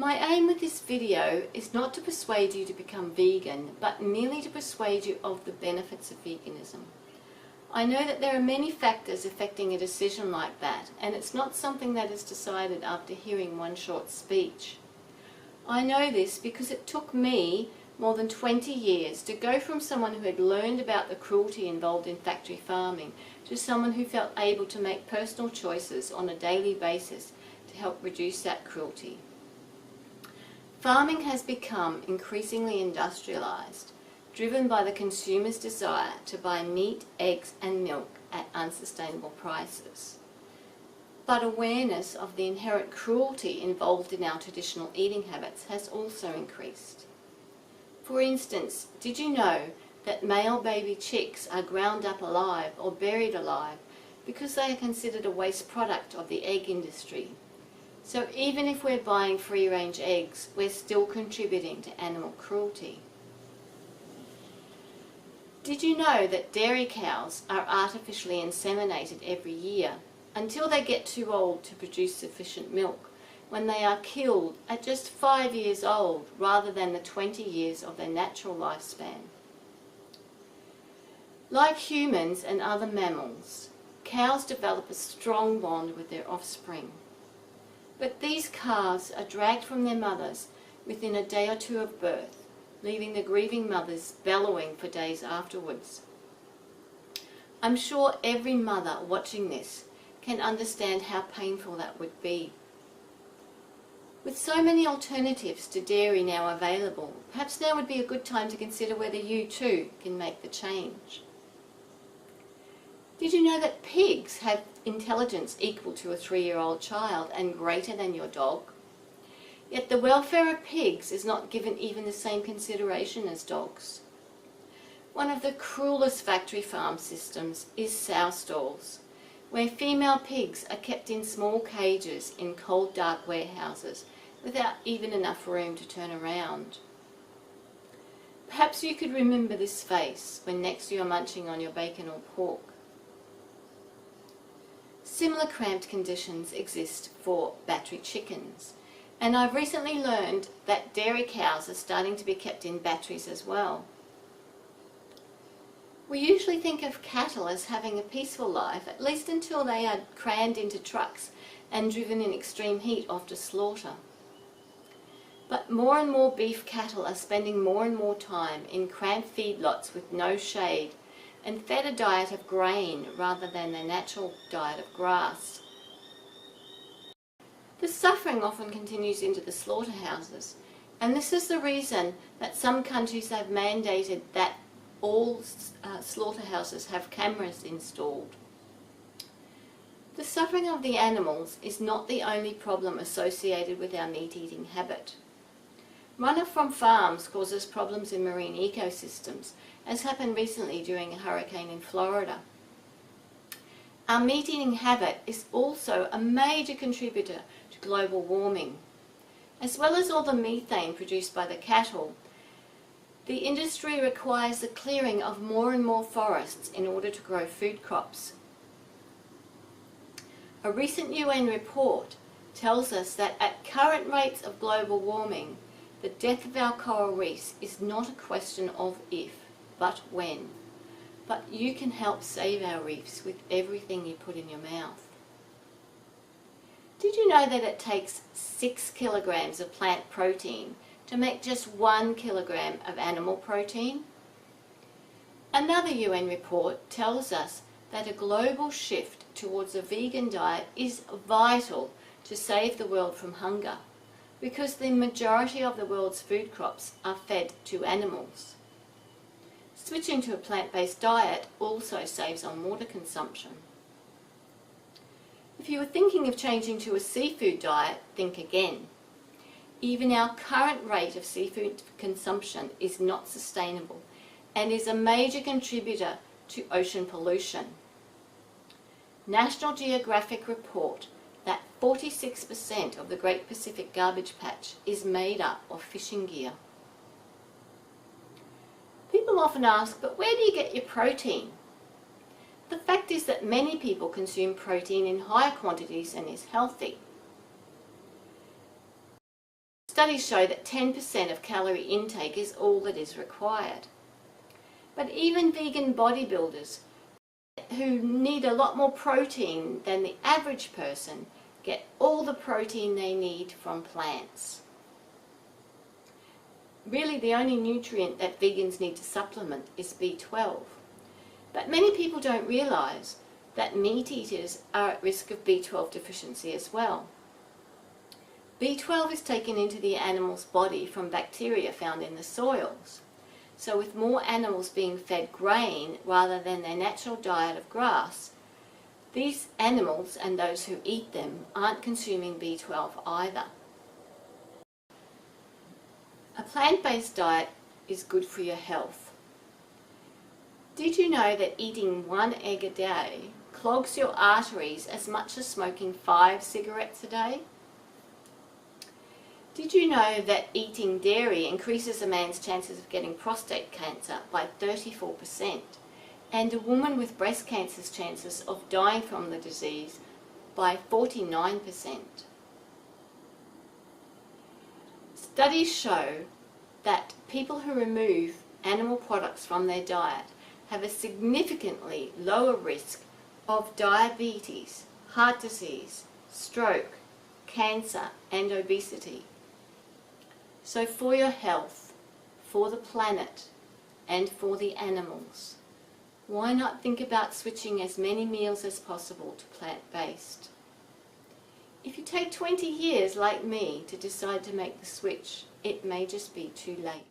My aim with this video is not to persuade you to become vegan, but merely to persuade you of the benefits of veganism. I know that there are many factors affecting a decision like that, and it's not something that is decided after hearing one short speech. I know this because it took me more than 20 years to go from someone who had learned about the cruelty involved in factory farming to someone who felt able to make personal choices on a daily basis to help reduce that cruelty. Farming has become increasingly industrialized, driven by the consumer's desire to buy meat, eggs and milk at unsustainable prices. But awareness of the inherent cruelty involved in our traditional eating habits has also increased. For instance, did you know that male baby chicks are ground up alive or buried alive because they are considered a waste product of the egg industry? So even if we're buying free-range eggs, we're still contributing to animal cruelty. Did you know that dairy cows are artificially inseminated every year until they get too old to produce sufficient milk, when they are killed at just 5 years old rather than the 20 years of their natural lifespan? Like humans and other mammals, cows develop a strong bond with their offspring. But these calves are dragged from their mothers within a day or two of birth, leaving the grieving mothers bellowing for days afterwards. I'm sure every mother watching this can understand how painful that would be. With so many alternatives to dairy now available, perhaps now would be a good time to consider whether you too can make the change. Did you know that pigs have intelligence equal to a 3-year-old child and greater than your dog? Yet the welfare of pigs is not given even the same consideration as dogs. One of the cruelest factory farm systems is sow stalls, where female pigs are kept in small cages in cold, dark warehouses without even enough room to turn around. Perhaps you could remember this face when next you are munching on your bacon or pork. Similar cramped conditions exist for battery chickens, and I've recently learned that dairy cows are starting to be kept in batteries as well. We usually think of cattle as having a peaceful life, at least until they are crammed into trucks and driven in extreme heat off to slaughter. But more and more beef cattle are spending more and more time in cramped feedlots with no shade and fed a diet of grain rather than their natural diet of grass. The suffering often continues into the slaughterhouses, and this is the reason that some countries have mandated that all slaughterhouses have cameras installed. The suffering of the animals is not the only problem associated with our meat-eating habit. Runoff from farms causes problems in marine ecosystems, as happened recently during a hurricane in Florida. Our meat-eating habit is also a major contributor to global warming. As well as all the methane produced by the cattle, the industry requires the clearing of more and more forests in order to grow food crops. A recent UN report tells us that at current rates of global warming, the death of our coral reefs is not a question of if, but when. But you can help save our reefs with everything you put in your mouth. Did you know that it takes 6 kilograms of plant protein to make just 1 kilogram of animal protein? Another UN report tells us that a global shift towards a vegan diet is vital to save the world from hunger, because the majority of the world's food crops are fed to animals. Switching to a plant-based diet also saves on water consumption. If you are thinking of changing to a seafood diet, think again. Even our current rate of seafood consumption is not sustainable and is a major contributor to ocean pollution. National Geographic report that 46% of the Great Pacific Garbage Patch is made up of fishing gear. People often ask, but where do you get your protein? The fact is that many people consume protein in higher quantities and is healthy. studies show that 10% of calorie intake is all that is required. But even vegan bodybuilders who need a lot more protein than the average person get all the protein they need from plants. Really, the only nutrient that vegans need to supplement is B12. But many people don't realise that meat eaters are at risk of B12 deficiency as well. B12 is taken into the animal's body from bacteria found in the soils. So with more animals being fed grain rather than their natural diet of grass, these animals and those who eat them aren't consuming B12 either. A plant-based diet is good for your health. Did you know that eating 1 egg a day clogs your arteries as much as smoking 5 cigarettes a day? Did you know that eating dairy increases a man's chances of getting prostate cancer by 34%, and a woman with breast cancer's chances of dying from the disease by 49%? Studies show that people who remove animal products from their diet have a significantly lower risk of diabetes, heart disease, stroke, cancer, and obesity. So for your health, for the planet, and for the animals, why not think about switching as many meals as possible to plant-based? If you take 20 years, like me, to decide to make the switch, it may just be too late.